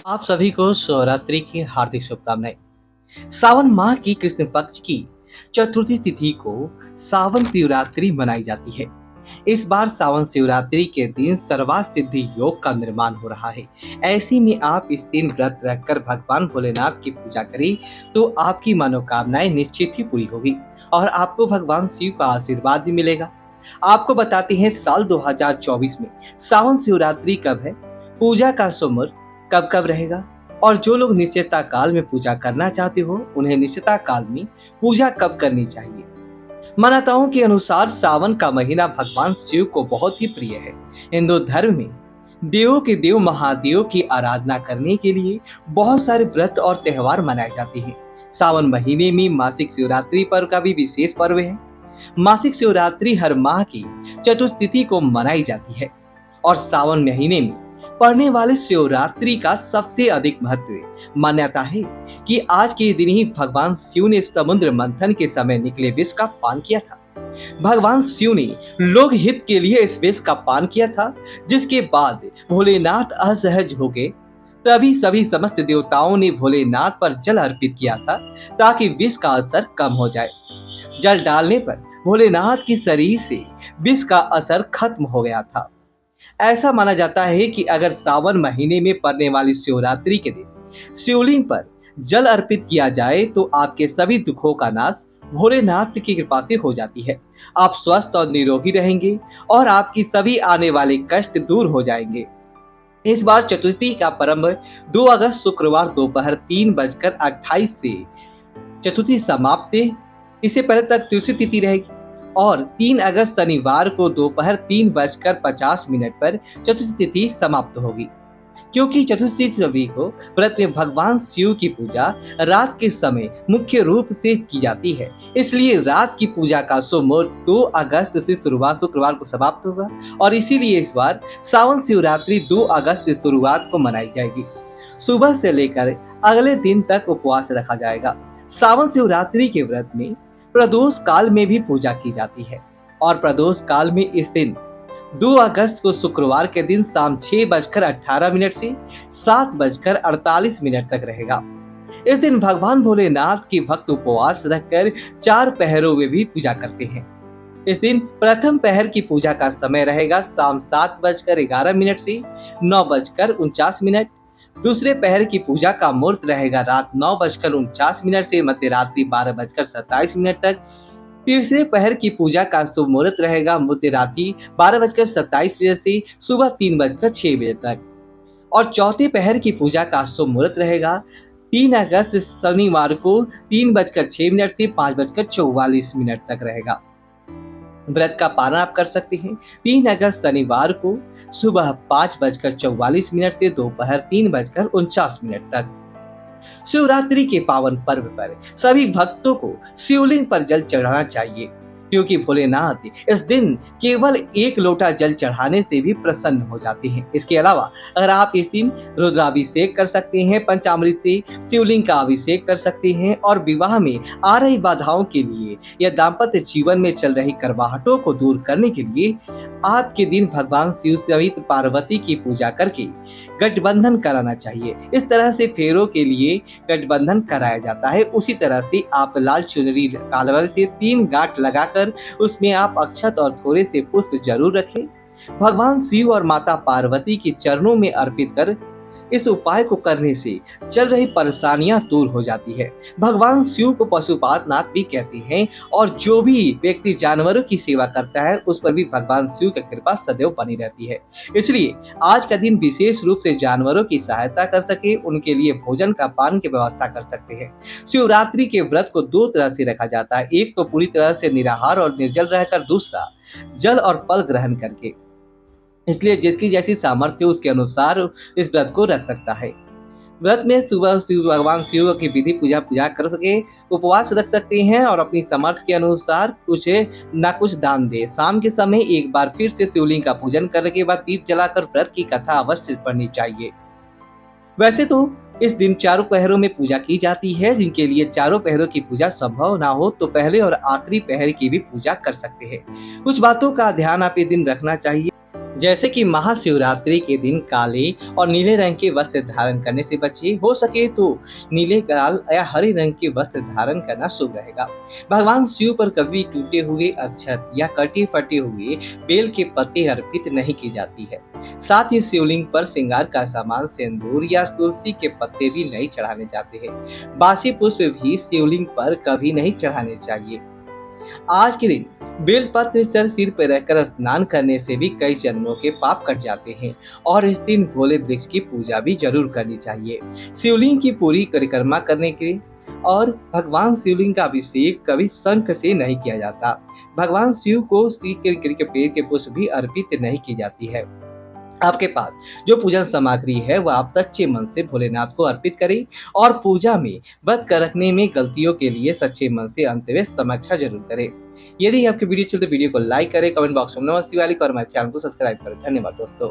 आप सभी को शिवरात्रि की हार्दिक शुभकामनाएं। सावन माह की कृष्ण पक्ष की चतुर्थी तिथि को सावन शिवरात्रि मनाई जाती है। इस बार सावन शिवरात्रि के दिन सर्वार्थ सिद्धि योग का निर्माण हो रहा है। ऐसे में आप इस दिन व्रत रखकर भगवान भोलेनाथ की पूजा करें तो आपकी मनोकामनाएं निश्चित ही पूरी होगी और आपको भगवान शिव का आशीर्वाद भी मिलेगा। आपको बताते हैं साल 2024 में सावन शिवरात्रि कब है, पूजा का शुभ कब कब रहेगा और जो लोग निश्चितता काल में पूजा करना चाहते हो उन्हें निश्चितता काल में पूजा कब करनी चाहिए। मान्यताओं के अनुसार सावन का महीना भगवान शिव को बहुत ही प्रिय है। हिंदू धर्म में देवों के देव महादेव की आराधना करने के लिए बहुत सारे व्रत और त्योहार मनाए जाते हैं। सावन महीने में मासिक शिवरात्रि पर्व का भी विशेष पर्व है। मासिक शिवरात्रि हर माह की चतुर्थ तिथि को मनाई जाती है और सावन महीने में पड़ने वाले शिवरात्रि का सबसे अधिक महत्व है। मान्यता है कि आज के दिन ही भगवान शिव ने समुद्र मंथन के समय निकले विष का पान किया था। भगवान शिव ने लोक हित के लिए इस विष का पान किया था, जिसके बाद भोलेनाथ असहज हो गए। तभी सभी समस्त देवताओं ने भोलेनाथ पर जल अर्पित किया था ताकि विष का असर कम हो जाए। जल डालने पर भोलेनाथ की शरीर से विष का असर खत्म हो गया था। ऐसा माना जाता है कि अगर सावन महीने में पड़ने वाली शिवरात्रि के दिन शिवलिंग पर जल अर्पित किया जाए तो आपके सभी दुखों का नाश भोलेनाथ की कृपा से हो जाती है। आप स्वस्थ और निरोगी रहेंगे और आपकी सभी आने वाले कष्ट दूर हो जाएंगे। इस बार चतुर्थी का प्रारंभ 2 अगस्त शुक्रवार दोपहर 3:28 से चतुर्थी समाप्त है। इससे पहले तक तुलसी तिथि रहेगी और 3 अगस्त शनिवार को दोपहर 3:50 पर चतुर्थी तिथि समाप्त होगी। क्योंकि चतुर्थी तिथि को व्रत में भगवान शिव की पूजा रात के समय मुख्य रूप से की जाती है, इसलिए रात की पूजा का शुभ मुहूर्त 2 अगस्त से शुक्रवार को समाप्त होगा और इसीलिए इस बार सावन शिवरात्रि 2 अगस्त से शुरुआत को मनाई जाएगी। सुबह से लेकर अगले दिन तक उपवास रखा जाएगा। सावन शिवरात्रि के व्रत में प्रदोष काल में भी पूजा की जाती है और प्रदोष काल में इस दिन 2 अगस्त को शुक्रवार के दिन शाम 6:18 से 7:48 तक रहेगा। इस दिन भगवान भोलेनाथ की भक्त उपवास रखकर 4 पहरों में भी पूजा करते हैं। इस दिन प्रथम पहर की पूजा का समय रहेगा शाम 7:11 से 9:49। दूसरे पहर की पूजा का मुहूर्त रहेगा रात 9:49 से मध्यरात्रि 12:27 तक। तीसरे पहर की पूजा का शुभ मुहूर्त रहेगा मध्यरात्रि 12:27 से सुबह 3:06 तक और चौथे पहर की पूजा का शुभ मुहूर्त रहेगा 3 अगस्त शनिवार को 3:06 से 5:44 तक रहेगा। व्रत का पालन आप कर सकते हैं 3 अगस्त शनिवार को सुबह 5:44 से दोपहर 3:49 तक। शिवरात्रि के पावन पर्व पर सभी भक्तों को शिवलिंग पर जल चढ़ाना चाहिए, क्योंकि भोलेनाथ इस दिन केवल 1 लोटा जल चढ़ाने से भी प्रसन्न हो जाते हैं। इसके अलावा अगर आप इस दिन रुद्राभिषेक कर सकते हैं, पंचामृत से शिवलिंग का अभिषेक कर सकते हैं और विवाह में आ रही बाधाओं के लिए या दाम्पत्य जीवन में चल रही करवाहटों को दूर करने के लिए आपके दिन भगवान शिव सहित पार्वती की पूजा करके गठबंधन कराना चाहिए। इस तरह से फेरों के लिए गठबंधन कराया जाता है। उसी तरह से आप लाल चुनरी कालवा से 3 गांठ लगाकर उसमें आप अक्षत और थोड़े से पुष्प जरूर रखें। भगवान शिव और माता पार्वती के चरणों में अर्पित कर इस उपाय को करने से चल रही परेशानियां दूर हो जाती है। भगवान शिव को पशुपातनाथ भी कहते हैं और जो भी व्यक्ति जानवरों की सेवा करता है उस पर भी भगवान शिव की कृपा सदैव बनी रहती है। इसलिए आज का दिन विशेष रूप से जानवरों की सहायता कर सके, उनके लिए भोजन का पान की व्यवस्था कर सकते हैं। शिवरात्रि के व्रत को 2 तरह से रखा जाता है, एक तो पूरी तरह से निराहार और निर्जल रहकर, दूसरा जल और फल ग्रहण करके। इसलिए जिसकी जैसी सामर्थ्य उसके अनुसार इस व्रत को रख सकता है। व्रत में सुबह भगवान शिव की विधि पूजा कर सके, उपवास रख सकते हैं और अपनी सामर्थ्य के अनुसार कुछ ना कुछ दान दे। शाम के समय एक बार फिर से शिवलिंग का पूजन करने के बाद दीप जलाकर व्रत की कथा अवश्य पढ़नी चाहिए। वैसे तो इस दिन चारों पहरों में पूजा की जाती है। जिनके लिए चारों पहरों की पूजा संभव ना हो तो पहले और आखिरी पहर की भी पूजा कर सकते हैं। कुछ बातों का ध्यान आप इस दिन रखना चाहिए, जैसे कि महाशिवरात्रि के दिन काले और नीले रंग के वस्त्र धारण करने से बचिए। हो सके तो नीले, लाल या हरे रंग के वस्त्र धारण करना शुभ रहेगा। भगवान शिव पर कभी टूटे हुए अक्षत या कटे फटे हुए बेल के पत्ते अर्पित नहीं की जाती है। साथ ही शिवलिंग पर श्रृंगार का सामान, सिंदूर या तुलसी के पत्ते भी नहीं चढ़ाने जाते हैं। बासी पुष्प भी शिवलिंग पर कभी नहीं चढ़ाने चाहिए। आज के दिन बेलपत्र सर सिर पर रखकर स्नान करने से भी कई जन्मों के पाप कट जाते हैं और इस दिन भोले वृक्ष की पूजा भी जरूर करनी चाहिए। शिवलिंग की पूरी परिक्रमा करने के और भगवान शिवलिंग का अभिषेक कभी शंख से नहीं किया जाता। भगवान शिव को सीकर के पेड़ के पुष्प भी अर्पित नहीं की जाती है। आपके पास जो पूजन सामग्री है वह आप सच्चे मन से भोलेनाथ को अर्पित करें और पूजा में व्रत कर रखने में गलतियों के लिए सच्चे मन से अंत में समीक्षा जरूर करें। यदि आपकी वीडियो चलते वीडियो को लाइक करें, कमेंट बॉक्स में नमः शिवाय लिखें और हमारे चैनल को सब्सक्राइब करें। धन्यवाद दोस्तों।